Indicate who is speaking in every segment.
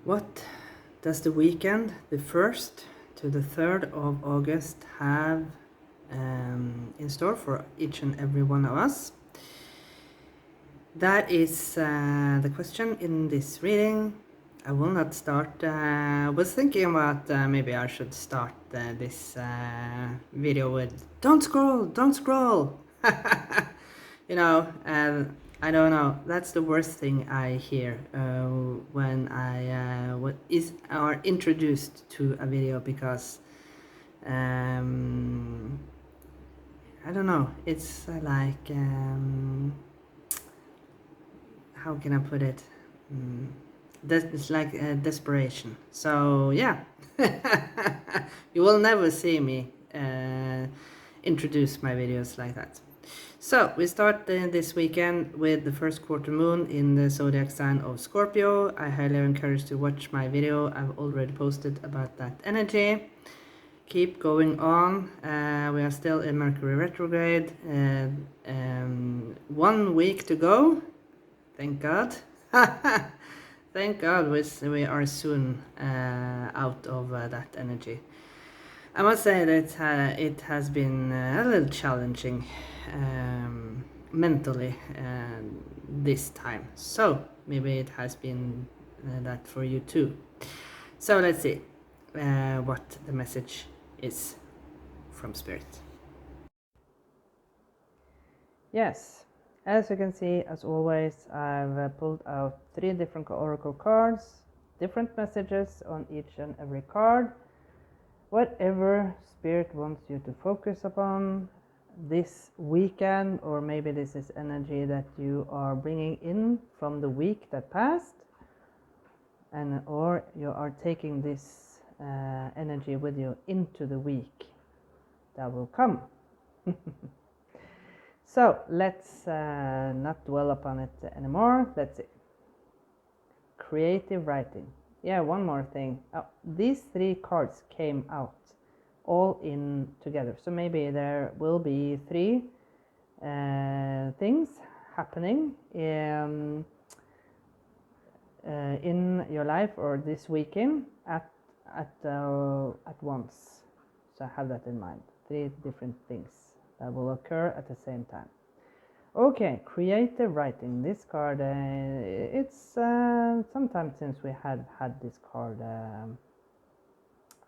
Speaker 1: What does the weekend, the 1st to the 3rd of August, have in store for each and every one of us? That is the question in this reading. I will not start. Was thinking about maybe I should start this video with "Don't scroll, don't scroll." I don't know. That's the worst thing I hear when I are introduced to a video because I don't know. It's like how can I put it? It's like desperation. So yeah, you will never see me introduce my videos like that. So we start this weekend with the first quarter moon in the zodiac sign of Scorpio. I highly encourage to watch my video. I've already posted about that energy. Keep going on. We are still in Mercury retrograde. 1 week to go. Thank God. Thank God we are soon out of that energy. I must say that it has been a little challenging mentally this time. So maybe it has been that for you too. So let's see what the message is from Spirit. Yes, as you can see, as always, I've pulled out 3 different oracle cards, different messages on each and every card. Whatever Spirit wants you to focus upon this weekend, or maybe this is energy that you are bringing in from the week that passed, or you are taking this energy with you into the week that will come. So let's not dwell upon it anymore. Let's see. Creative writing. Yeah, one more thing. These 3 cards came out all in together. So maybe there will be 3 things happening in your life or this weekend at once. So have that in mind. 3 different things that will occur at the same time. Okay, creative writing. This card, it's sometime since we had this card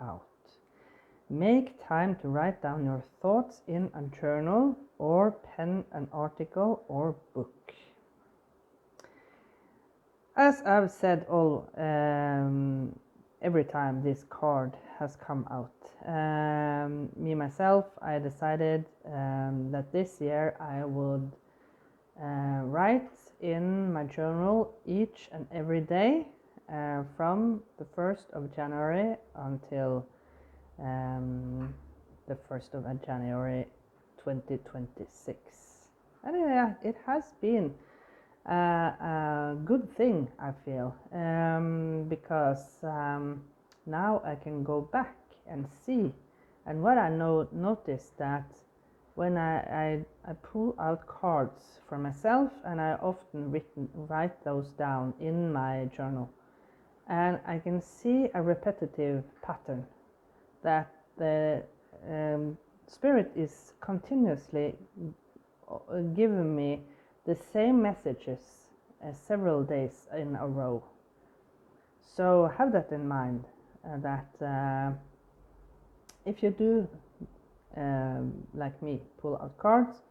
Speaker 1: out. Make time to write down your thoughts in a journal or pen an article or book. As I've said every time this card has come out, me myself, I decided that this year I would write in my journal each and every day from the 1st of January until the 1st of January 2026. And it has been a good thing, I feel, because now I can go back and see. And what I noticed that when I pull out cards for myself, and I often write those down in my journal, and I can see a repetitive pattern that the Spirit is continuously giving me the same messages several days in a row. So have that in mind, that if you do like me, pull out cards,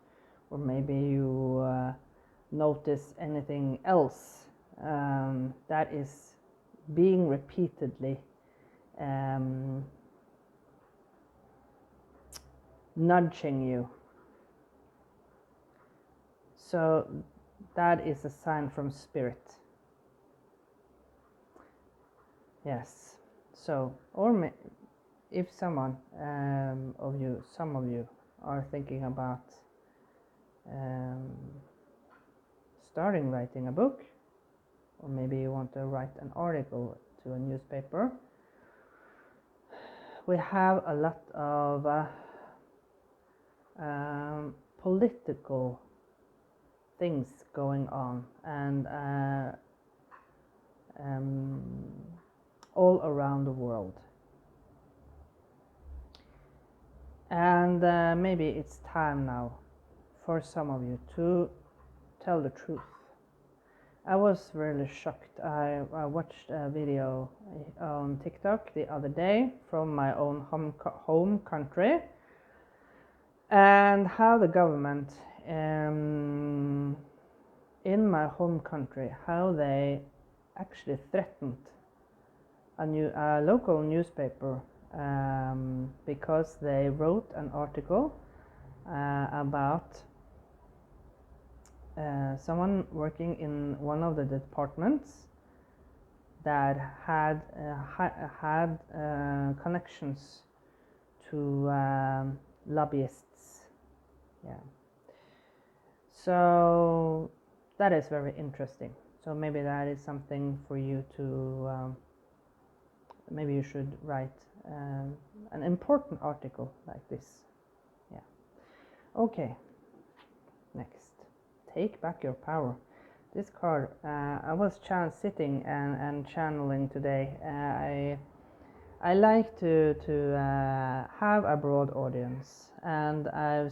Speaker 1: or maybe you notice anything else that is being repeatedly nudging you. So that is a sign from Spirit. Yes. So, or if some of you are thinking about starting writing a book, or maybe you want to write an article to a newspaper, we have a lot of political things going on, and all around the world. And maybe it's time now for some of you to tell the truth. I was really shocked. I watched a video on TikTok the other day from my own home country, and how the government in my home country, how they actually threatened a local newspaper because they wrote an article about someone working in one of the departments that had connections to lobbyists. Yeah. So that is very interesting. So maybe that is something for you to maybe you should write an important article like this. Yeah. Okay. Next. Take back your power. This card, I was sitting and channeling today. I like to have a broad audience, and I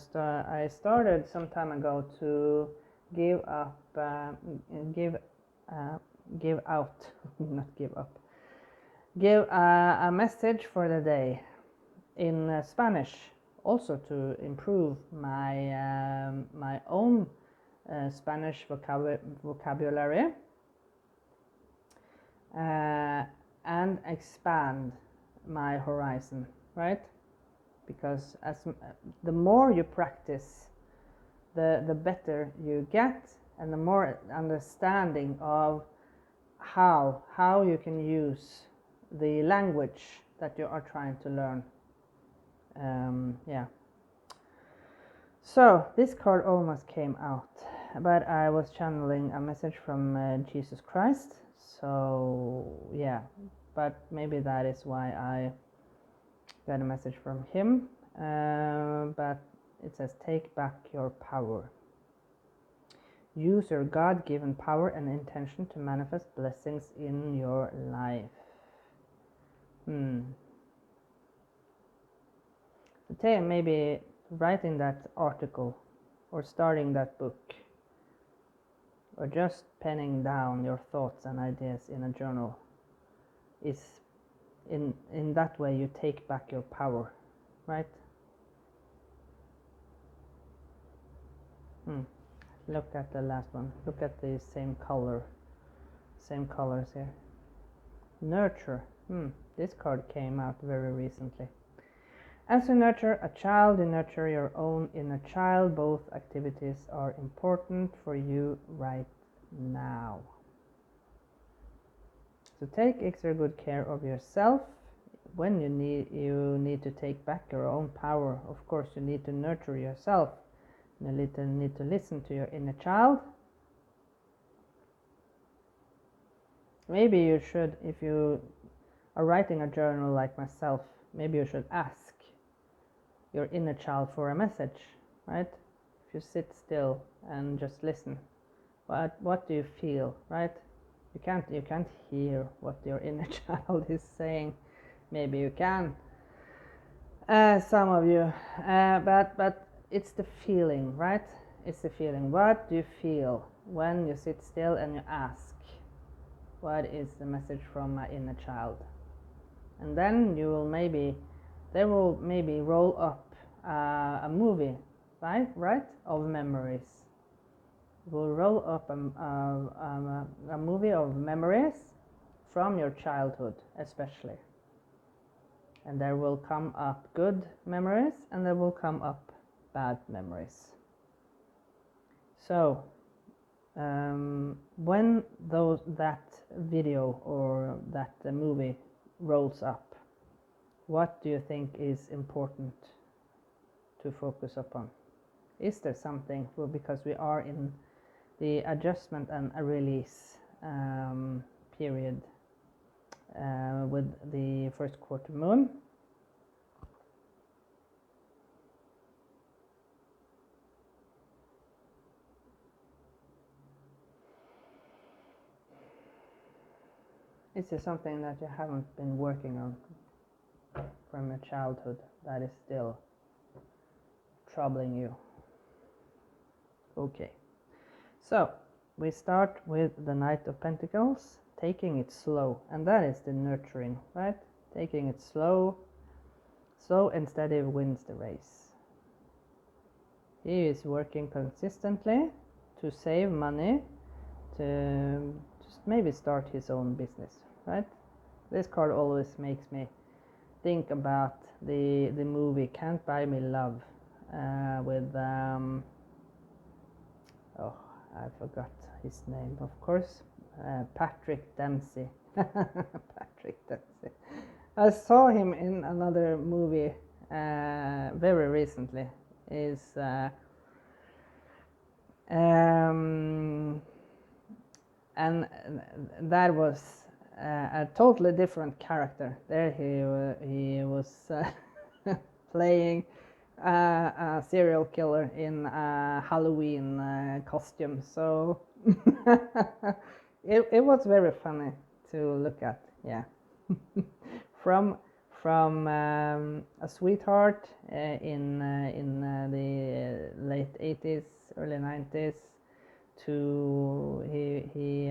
Speaker 1: started some time ago to give out, not give up, give a message for the day in Spanish, also to improve my my own Spanish vocabulary and expand my horizon, right? Because the more you practice, the better you get, and the more understanding of how you can use the language that you are trying to learn. Yeah. So this card almost came out, but I was channeling a message from Jesus Christ. So yeah, but maybe that is why I got a message from him. But it says, take back your power. Use your God-given power and intention to manifest blessings in your life. So maybe writing that article or starting that book or just penning down your thoughts and ideas in a journal is in that way you take back your power, right? Look at the last one. Look at the same colors here. Nurture. This card came out very recently. As you nurture a child, you nurture your own inner child. Both activities are important for you right now. So take extra good care of yourself. When you need to take back your own power, of course you need to nurture yourself. You need to listen to your inner child. Maybe you should, if you are writing a journal like myself, maybe you should ask your inner child for a message, right? If you sit still and just listen, what do you feel, right? You can't hear what your inner child is saying. Maybe you can, some of you, but it's the feeling, right? It's the feeling. What do you feel when you sit still and you ask, what is the message from my inner child? And then they will maybe roll up a movie, right, of memories. Will roll up a movie of memories from your childhood, especially. And there will come up good memories, and there will come up bad memories. So when that video or that movie rolls up, what do you think is important to focus upon? Is there something? Well, because we are in the adjustment and a release period with the first quarter moon. Is there something that you haven't been working on from your childhood that is still troubling you? Okay, so we start with the Knight of Pentacles, taking it slow, and that is the nurturing, right? Taking it slow and steady wins the race. He is working consistently to save money to just maybe start his own business, right? This card always makes me think about the movie Can't Buy Me Love with oh, I forgot his name, of course, Patrick Dempsey. Patrick Dempsey. I saw him in another movie very recently. Is and that was a totally different character. There he was playing a serial killer in a Halloween costume. So it was very funny to look at. Yeah, from a sweetheart in the late 80s, early 90s, to he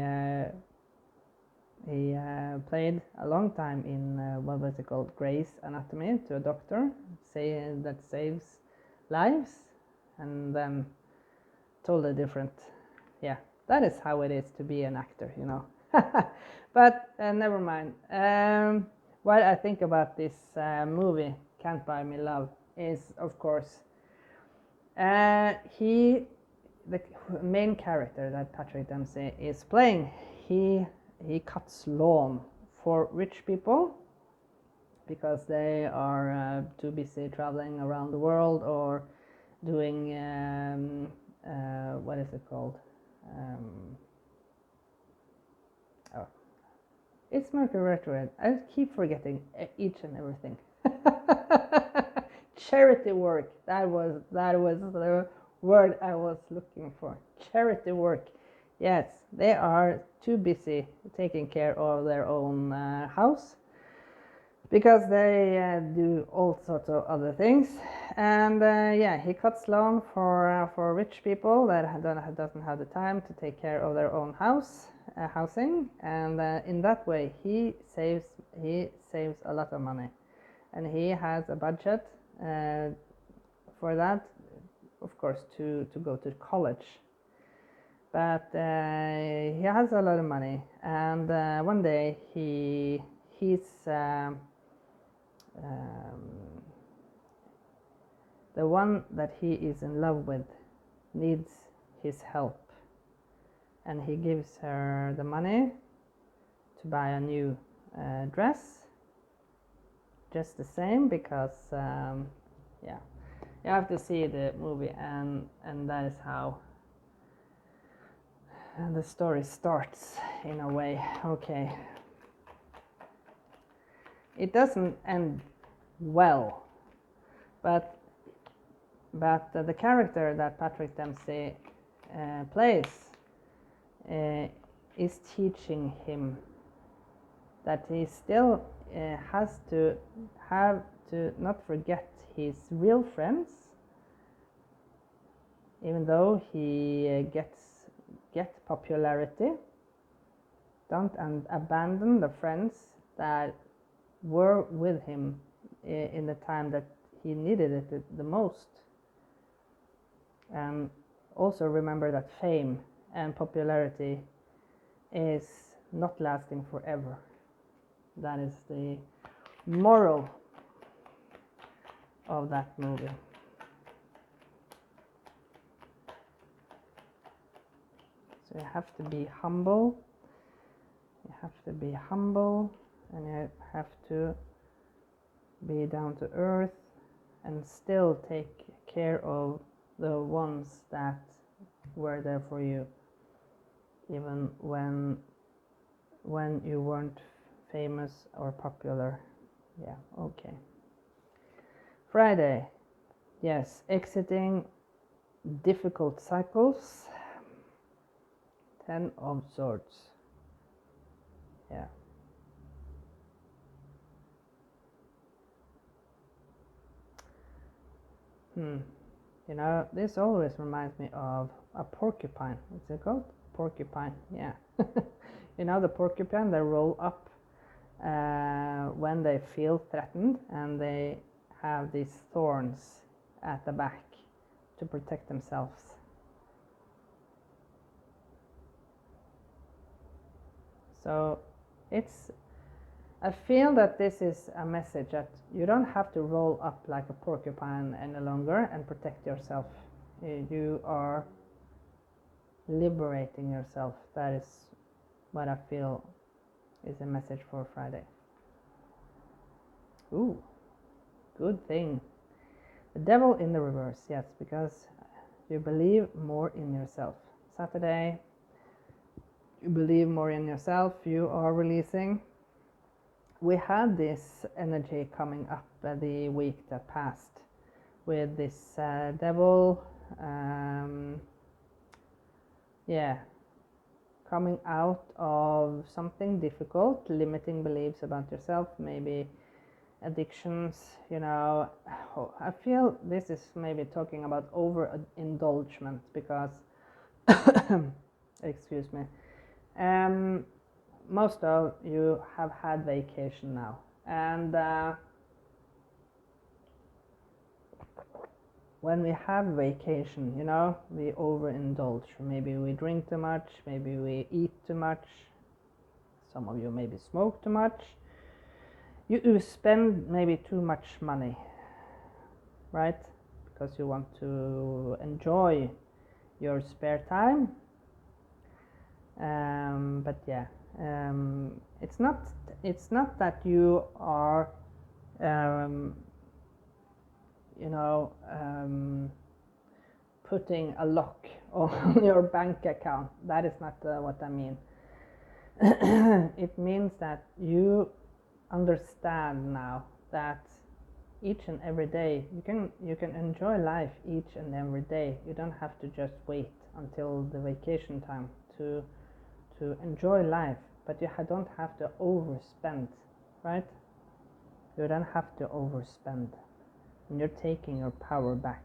Speaker 1: played a long time in what was it called, Grey's Anatomy, to a doctor that saves lives, and then totally different. Yeah, that is how it is to be an actor, you know. But never mind. What I think about this movie, Can't Buy Me Love, is of course the main character that Patrick Dempsey is playing, he cuts lawn for rich people because they are too busy traveling around the world or doing what is it called? Oh, it's Mercury retrograde. I keep forgetting each and everything. Charity work. That was the word I was looking for. Charity work. Yes, they are too busy taking care of their own house because they do all sorts of other things. And yeah, he cuts lawn for rich people that doesn't have the time to take care of their own housing, and in that way he saves a lot of money, and he has a budget for that, of course, to go to college. But he has a lot of money, and one day the one that he is in love with needs his help, and he gives her the money to buy a new dress, just the same, because yeah, you have to see the movie, and that is how the story starts in a way. Okay, it doesn't end well, but the character that Patrick Dempsey plays is teaching him that he still has to not forget his real friends, even though he gets popularity. Don't abandon the friends that were with him in the time that he needed it the most. And also remember that fame and popularity is not lasting forever. That is the moral of that movie. So you have to be humble. You have to be humble, and you have to be down to earth and still take care of the ones that were there for you, even when you weren't famous or popular. Yeah, okay. Friday, yes, exiting difficult cycles. 10 of Swords. Yeah, You know, this always reminds me of a porcupine. What's it called? Porcupine, yeah. You know, the porcupine, they roll up when they feel threatened, and they have these thorns at the back to protect themselves. So I feel that this is a message that you don't have to roll up like a porcupine any longer and protect yourself. You are liberating yourself. That is what I feel is a message for Friday. Ooh, good thing. The devil in the reverse, yes, because you believe more in yourself. Saturday, you believe more in yourself, you are releasing. We had this energy coming up the week that passed with this devil, coming out of something difficult, limiting beliefs about yourself, maybe addictions, you know. I feel this is maybe talking about overindulgence because excuse me, most of you have had vacation now, and when we have vacation, you know, we overindulge. Maybe we drink too much, maybe we eat too much, some of you maybe smoke too much. You spend maybe too much money, right? Because you want to enjoy your spare time. But yeah, it's not that you are putting a lock on your bank account. That is not what I mean. It means that you understand now that each and every day you can enjoy life each and every day. You don't have to just wait until the vacation time to enjoy life, but you don't have to overspend, right? You don't have to overspend, and you're taking your power back.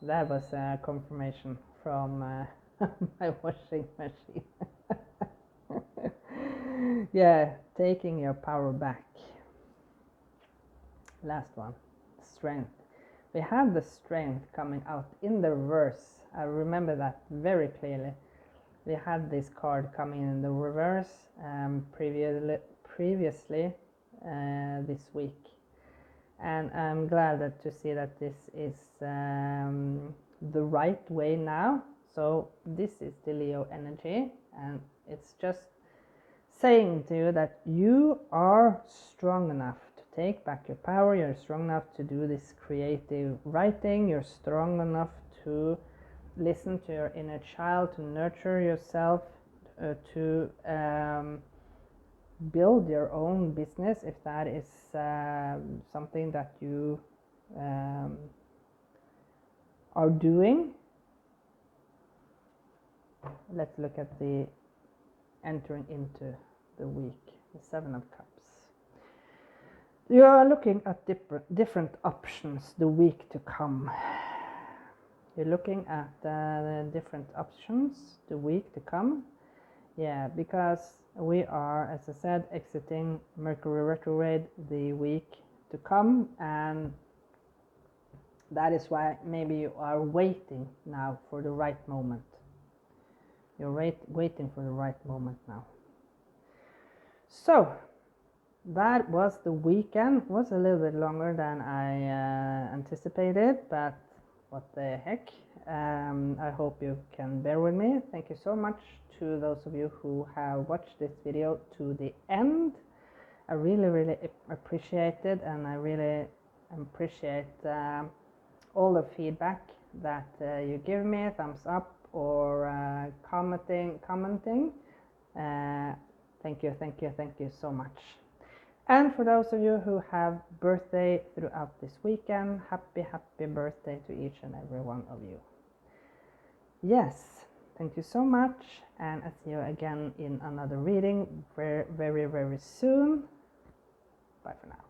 Speaker 1: That was a confirmation from my washing machine. Yeah, taking your power back. Last one, strength. We had the strength coming out in the reverse. I remember that very clearly. We had this card coming in the reverse previously this week, and I'm glad to see that this is the right way now. So this is the Leo energy, and it's just saying to you that you are strong enough to take back your power. You're strong enough to do this creative writing. You're strong enough to listen to your inner child, to nurture yourself, to build your own business if that is something that you are doing. Let's look at the entering into the week, the Seven of Cups. You are looking at different options the week to come. You're looking at the different options the week to come. Yeah, because we are, as I said, exiting Mercury retrograde the week to come, and that is why maybe you are waiting now for the right moment. You're waiting for the right moment now. So that was the weekend. It was a little bit longer than I anticipated, but what the heck. I hope you can bear with me. Thank you so much to those of you who have watched this video to the end. I really appreciate it, and I really appreciate all the feedback that you give me, thumbs up or commenting. Thank you so much. And for those of you who have birthday throughout this weekend, happy birthday to each and every one of you. Yes, thank you so much, and I'll see you again in another reading very soon. Bye for now.